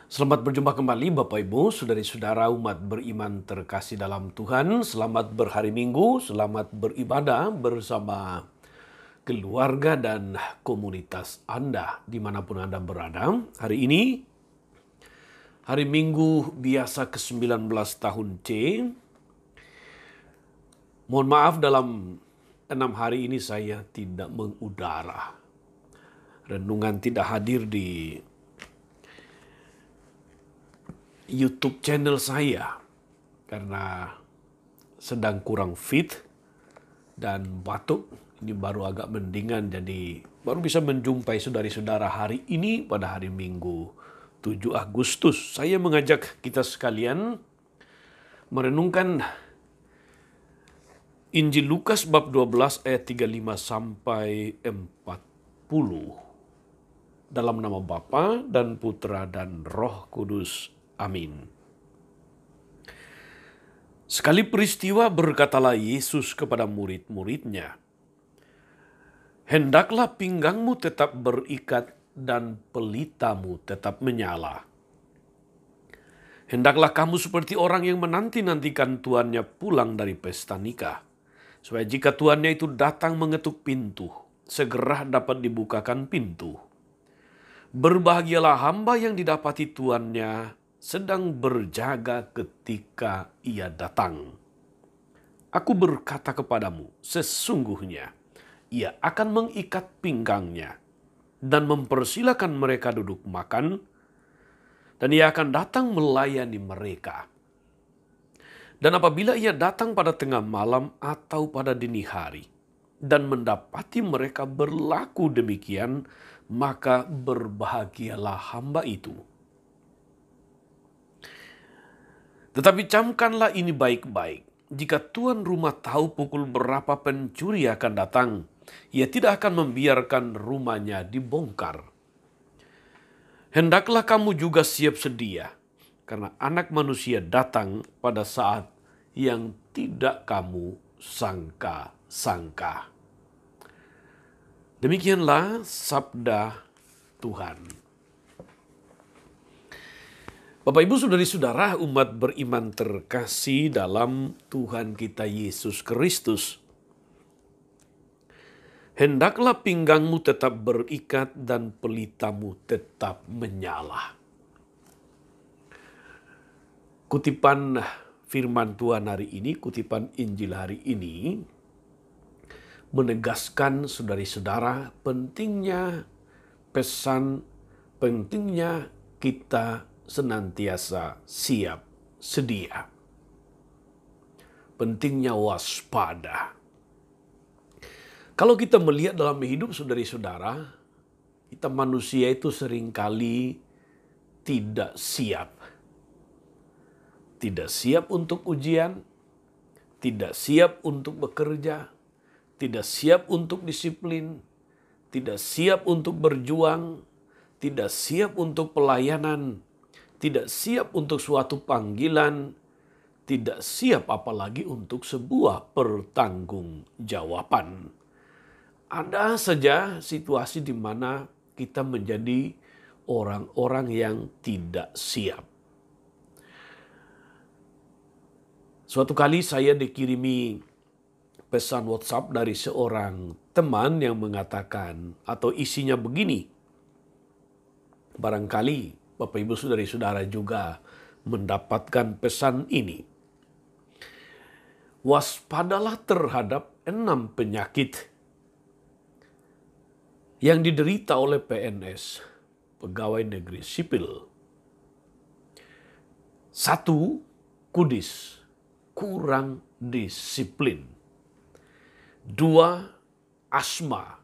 Selamat berjumpa kembali Bapak Ibu, saudari-saudara umat beriman terkasih dalam Tuhan. Selamat berhari Minggu, selamat beribadah bersama keluarga dan komunitas Anda dimanapun Anda berada. Hari ini, hari Minggu biasa ke-19 tahun C. Mohon maaf dalam 6 hari ini saya tidak mengudara. Renungan tidak hadir di YouTube channel saya karena sedang kurang fit dan batuk. Ini baru agak mendingan, jadi baru bisa menjumpai saudari-saudara hari ini pada hari Minggu 7 Agustus. Saya mengajak kita sekalian merenungkan Injil Lukas bab 12 ayat 35 sampai 40. Dalam nama Bapa dan Putra dan Roh Kudus. Amin. Sekali peristiwa berkatalah Yesus kepada murid-muridnya, "Hendaklah pinggangmu tetap berikat dan pelitamu tetap menyala. Hendaklah kamu seperti orang yang menanti-nantikan tuannya pulang dari pesta nikah, supaya jika tuannya itu datang mengetuk pintu, segera dapat dibukakan pintu. Berbahagialah hamba yang didapati tuannya sedang berjaga ketika ia datang. Aku berkata kepadamu, sesungguhnya ia akan mengikat pinggangnya dan mempersilakan mereka duduk makan, dan ia akan datang melayani mereka. Dan apabila ia datang pada tengah malam atau pada dini hari, dan mendapati mereka berlaku demikian, maka berbahagialah hamba itu. Tetapi camkanlah ini baik-baik. Jika tuan rumah tahu pukul berapa pencuri akan datang, ia tidak akan membiarkan rumahnya dibongkar. Hendaklah kamu juga siap sedia, karena Anak Manusia datang pada saat yang tidak kamu sangka-sangka." Demikianlah sabda Tuhan. Bapak Ibu saudari-saudara umat beriman terkasih dalam Tuhan kita Yesus Kristus. Hendaklah pinggangmu tetap berikat dan pelitamu tetap menyala. Kutipan firman Tuhan hari ini, kutipan Injil hari ini, menegaskan saudari-saudara pentingnya pentingnya kita senantiasa siap sedia. Pentingnya waspada. Kalau kita melihat dalam hidup saudari-saudara, kita manusia itu seringkali tidak siap. Tidak siap untuk ujian, tidak siap untuk bekerja, tidak siap untuk disiplin, tidak siap untuk berjuang, tidak siap untuk pelayanan, tidak siap untuk suatu panggilan, tidak siap apalagi untuk sebuah pertanggungjawaban. Ada saja situasi di mana kita menjadi orang-orang yang tidak siap. Suatu kali saya dikirimi pesan WhatsApp dari seorang teman yang mengatakan atau isinya begini. Barangkali Bapak Ibu saudari-saudara juga mendapatkan pesan ini. Waspadalah terhadap 6 penyakit yang diderita oleh PNS, pegawai negeri sipil. 1. Kudis, kurang disiplin. 2. Asma,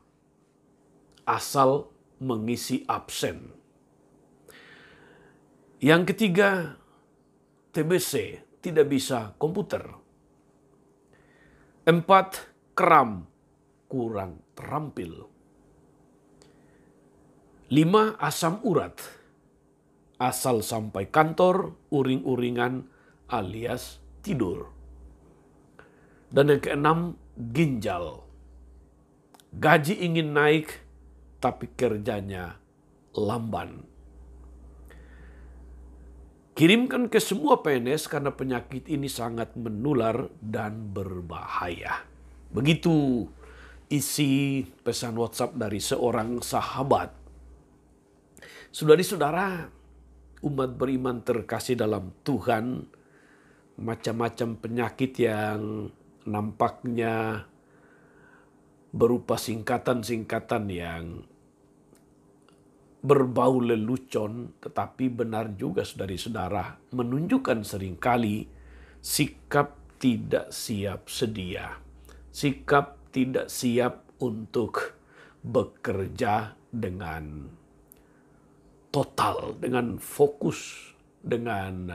asal mengisi absen. Yang ketiga, TBC, tidak bisa komputer. 4. Kram, kurang terampil. 5. Asam urat, asal sampai kantor, uring-uringan alias tidur. Dan yang keenam, ginjal. Gaji ingin naik, tapi kerjanya lamban. Kirimkan ke semua PNS karena penyakit ini sangat menular dan berbahaya. Begitu isi pesan WhatsApp dari seorang sahabat. Saudara-saudara, umat beriman terkasih dalam Tuhan, macam-macam penyakit yang nampaknya berupa singkatan-singkatan yang berbau lelucon, tetapi benar juga saudara-saudara, menunjukkan seringkali sikap tidak siap sedia. Sikap tidak siap untuk bekerja dengan total, dengan fokus, dengan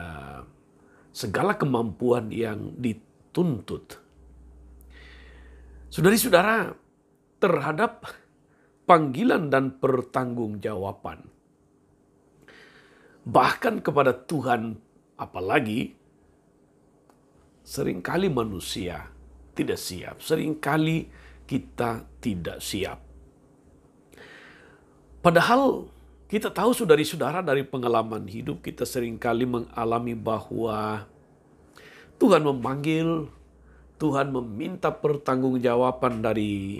segala kemampuan yang dituntut. Saudara-saudara, terhadap panggilan dan pertanggungjawaban, bahkan kepada Tuhan, apalagi seringkali manusia tidak siap, seringkali kita tidak siap. Padahal kita tahu saudara-saudara dari pengalaman hidup kita seringkali mengalami bahwa Tuhan memanggil, Tuhan meminta pertanggungjawaban dari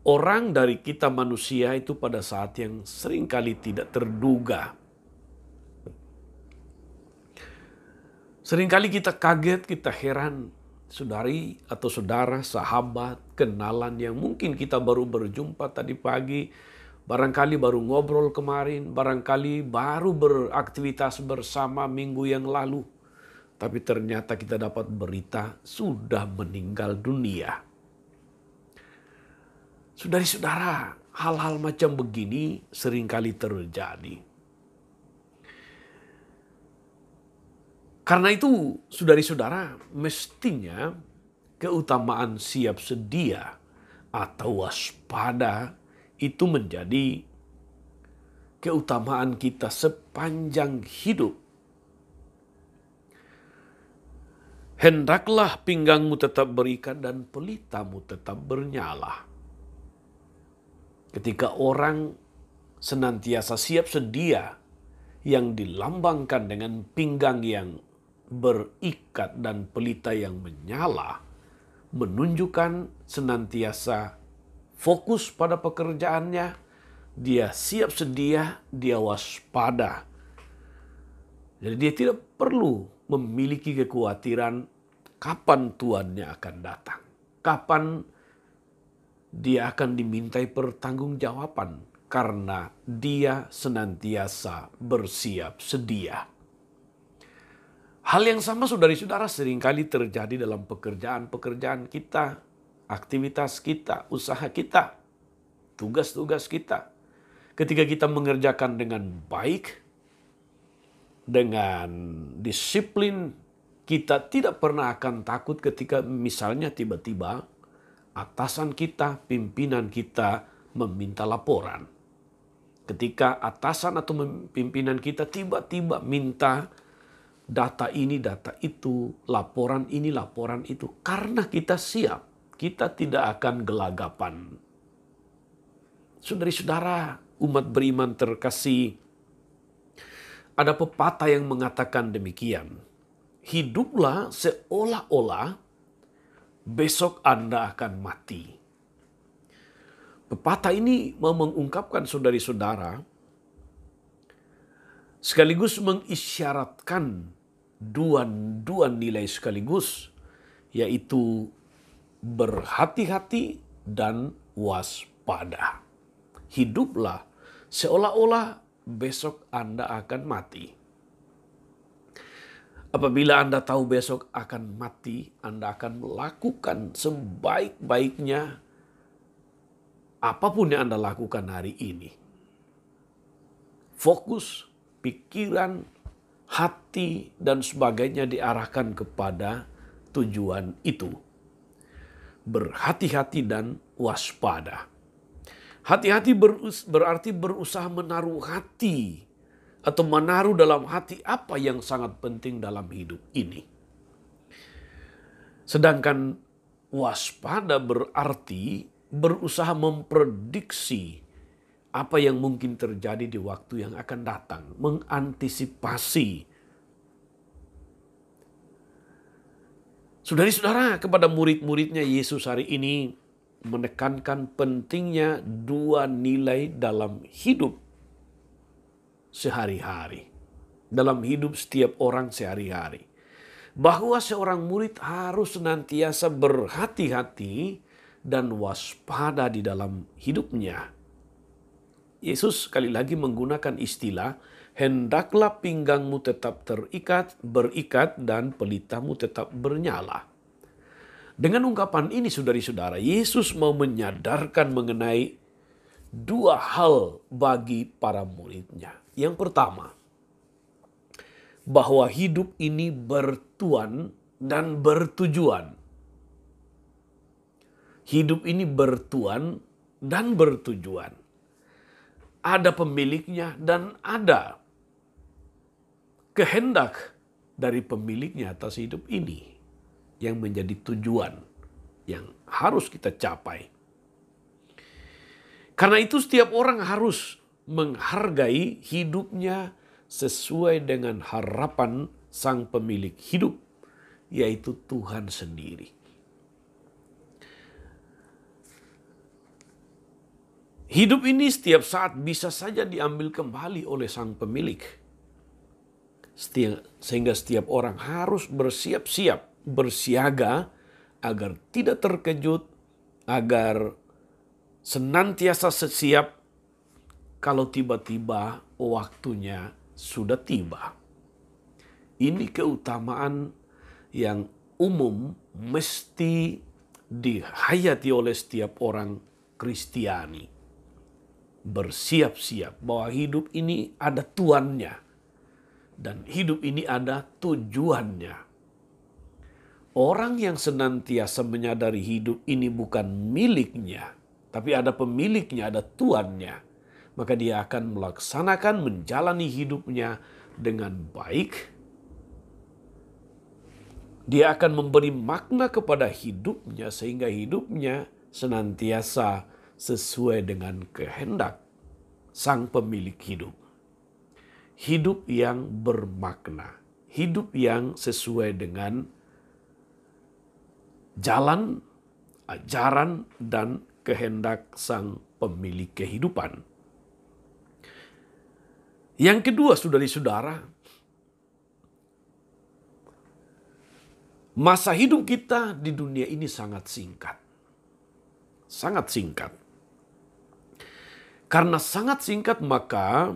orang, dari kita manusia itu pada saat yang seringkali tidak terduga. Seringkali kita kaget, kita heran, saudari atau saudara, sahabat, kenalan yang mungkin kita baru berjumpa tadi pagi, barangkali baru ngobrol kemarin, barangkali baru beraktivitas bersama minggu yang lalu. Tapi ternyata kita dapat berita sudah meninggal dunia. Saudari-saudara, hal-hal macam begini seringkali terjadi. Karena itu, saudari-saudara, mestinya keutamaan siap sedia atau waspada itu menjadi keutamaan kita sepanjang hidup. Hendaklah pinggangmu tetap berikat dan pelitamu tetap bernyala. Ketika orang senantiasa siap sedia yang dilambangkan dengan pinggang yang berikat dan pelita yang menyala, menunjukkan senantiasa fokus pada pekerjaannya, dia siap sedia, dia waspada. Jadi dia tidak perlu memiliki kekhawatiran kapan tuannya akan datang, kapan dia akan dimintai pertanggungjawaban karena dia senantiasa bersiap sedia. Hal yang sama saudari-saudara seringkali terjadi dalam pekerjaan-pekerjaan kita, aktivitas kita, usaha kita, tugas-tugas kita. Ketika kita mengerjakan dengan baik, dengan disiplin, kita tidak pernah akan takut ketika misalnya tiba-tiba atasan kita, pimpinan kita meminta laporan. Ketika atasan atau pimpinan kita tiba-tiba minta data ini, data itu, laporan ini, laporan itu. Karena kita siap, kita tidak akan gelagapan. Saudari-saudara, umat beriman terkasih, ada pepatah yang mengatakan demikian. Hiduplah seolah-olah besok Anda akan mati. Pepatah ini mau mengungkapkan saudari-saudara, sekaligus mengisyaratkan dua nilai sekaligus, yaitu berhati-hati dan waspada. Hiduplah seolah-olah besok Anda akan mati. Apabila Anda tahu besok akan mati, Anda akan melakukan sebaik-baiknya apapun yang Anda lakukan hari ini. Fokus, pikiran, hati, dan sebagainya diarahkan kepada tujuan itu. Berhati-hati dan waspada. Hati-hati berarti berusaha menaruh hati atau menaruh dalam hati apa yang sangat penting dalam hidup ini. Sedangkan waspada berarti berusaha memprediksi apa yang mungkin terjadi di waktu yang akan datang, mengantisipasi. Saudara-saudara, kepada murid-muridnya Yesus hari ini menekankan pentingnya dua nilai dalam hidup sehari-hari, dalam hidup setiap orang sehari-hari. Bahwa seorang murid harus senantiasa berhati-hati dan waspada di dalam hidupnya. Yesus sekali lagi menggunakan istilah, hendaklah pinggangmu tetap berikat dan pelitamu tetap bernyala. Dengan ungkapan ini saudari-saudara, Yesus mau menyadarkan mengenai dua hal bagi para muridnya. Yang pertama, bahwa hidup ini bertuan dan bertujuan. Hidup ini bertuan dan bertujuan. Ada pemiliknya dan ada kehendak dari pemiliknya atas hidup ini yang menjadi tujuan yang harus kita capai. Karena itu setiap orang harus menghargai hidupnya sesuai dengan harapan sang pemilik hidup, yaitu Tuhan sendiri. Hidup ini setiap saat bisa saja diambil kembali oleh sang pemilik. Sehingga setiap orang harus bersiap-siap, bersiaga agar tidak terkejut, agar senantiasa siap kalau tiba-tiba waktunya sudah tiba. Ini keutamaan yang umum mesti dihayati oleh setiap orang Kristiani. Bersiap-siap bahwa hidup ini ada tuannya dan hidup ini ada tujuannya. Orang yang senantiasa menyadari hidup ini bukan miliknya, tapi ada pemiliknya, ada tuannya, maka dia akan melaksanakan, menjalani hidupnya dengan baik. Dia akan memberi makna kepada hidupnya sehingga hidupnya senantiasa sesuai dengan kehendak sang pemilik hidup. Hidup yang bermakna, hidup yang sesuai dengan jalan, ajaran, dan kehendak sang pemilik kehidupan. Yang kedua, saudari-saudara, masa hidup kita di dunia ini sangat singkat. Sangat singkat. Karena sangat singkat, maka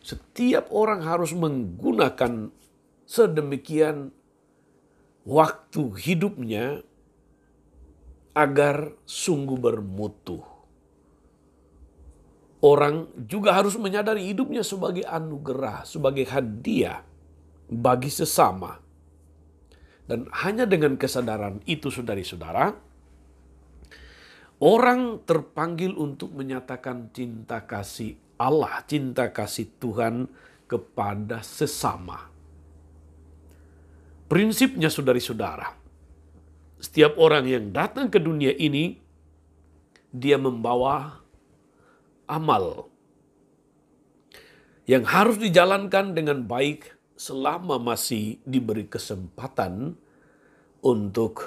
setiap orang harus menggunakan sedemikian waktu hidupnya agar sungguh bermutu. Orang juga harus menyadari hidupnya sebagai anugerah, sebagai hadiah bagi sesama. Dan hanya dengan kesadaran itu, saudari-saudara, orang terpanggil untuk menyatakan cinta kasih Allah, cinta kasih Tuhan kepada sesama. Prinsipnya, saudari-saudara, setiap orang yang datang ke dunia ini, dia membawa amal yang harus dijalankan dengan baik selama masih diberi kesempatan untuk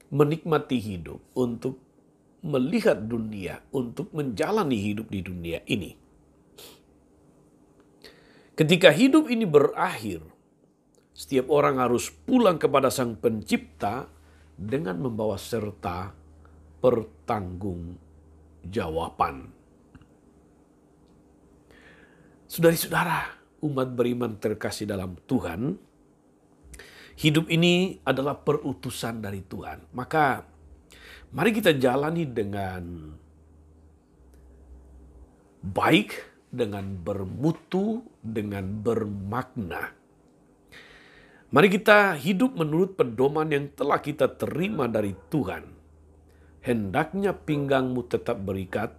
menikmati hidup, untuk melihat dunia, untuk menjalani hidup di dunia ini. Ketika hidup ini berakhir, setiap orang harus pulang kepada Sang Pencipta dengan membawa serta pertanggungjawaban. Saudari-saudara, umat beriman terkasih dalam Tuhan, hidup ini adalah perutusan dari Tuhan. Maka mari kita jalani dengan baik, dengan bermutu, dengan bermakna. Mari kita hidup menurut pedoman yang telah kita terima dari Tuhan. Hendaknya pinggangmu tetap berikat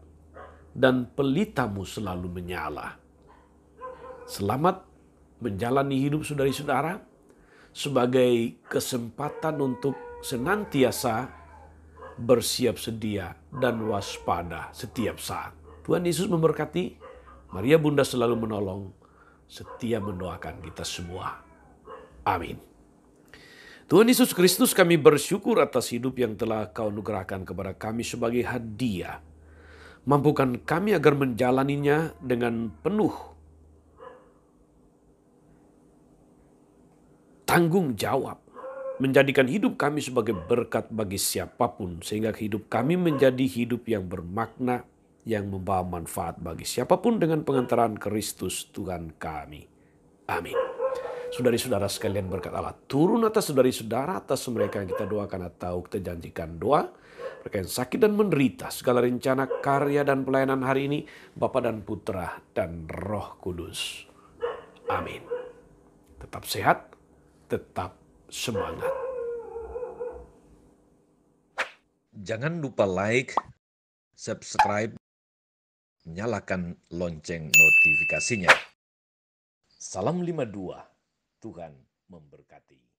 dan pelitamu selalu menyala. Selamat menjalani hidup saudari-saudara sebagai kesempatan untuk senantiasa bersiap sedia dan waspada setiap saat. Tuhan Yesus memberkati. Maria Bunda selalu menolong, setia mendoakan kita semua. Amin. Tuhan Yesus Kristus, kami bersyukur atas hidup yang telah Kau anugerahkan kepada kami sebagai hadiah. Mampukan kami agar menjalaninya dengan penuh tanggung jawab. Menjadikan hidup kami sebagai berkat bagi siapapun. Sehingga hidup kami menjadi hidup yang bermakna, yang membawa manfaat bagi siapapun dengan pengantaran Kristus Tuhan kami. Amin. Saudari-saudara sekalian, berkat Allah turun atas saudari-saudara, atas mereka yang kita doakan atau kita janjikan doa, mereka yang sakit dan menderita, segala rencana, karya, dan pelayanan hari ini, Bapa dan Putra dan Roh Kudus. Amin. Tetap sehat, tetap semangat. Jangan lupa like, subscribe, nyalakan lonceng notifikasinya. Salam 52, Tuhan memberkati.